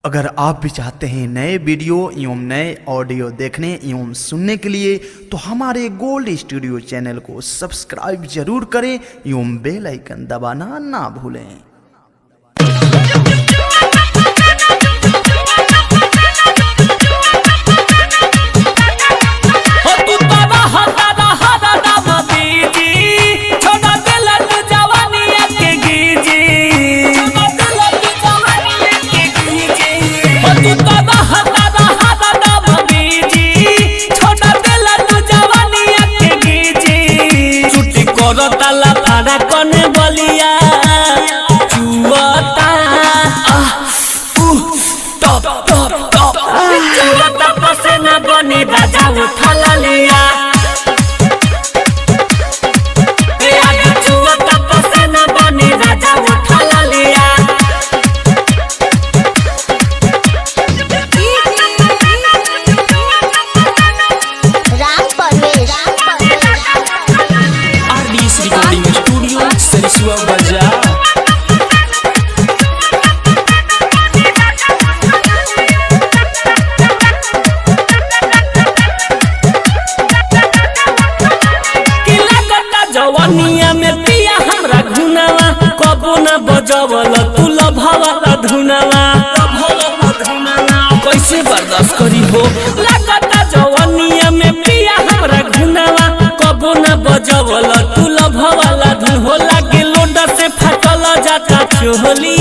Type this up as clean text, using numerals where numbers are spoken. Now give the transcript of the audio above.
अगर आप भी चाहते हैं नए वीडियो एवं नए ऑडियो देखने एवं सुनने के लिए तो हमारे गोल्ड स्टूडियो चैनल को सब्सक्राइब जरूर करें एवं बेल आइकन दबाना ना भूलें। राजा उठा लिया बने राजा उठा लिया RDS रिकॉर्डिंग स्टूडियो सरसुआ बाजार। जवानिया में पिया हमरा घुनावा कबो न बजवल तू लभावाला धुनावा कैसे बर्दाश्त करी हो। लगता जवानिया में पिया हमरा घुनावा कबो न बजवल तू लभावाला धुन हो। लागे लोडा से फटल जाता चोली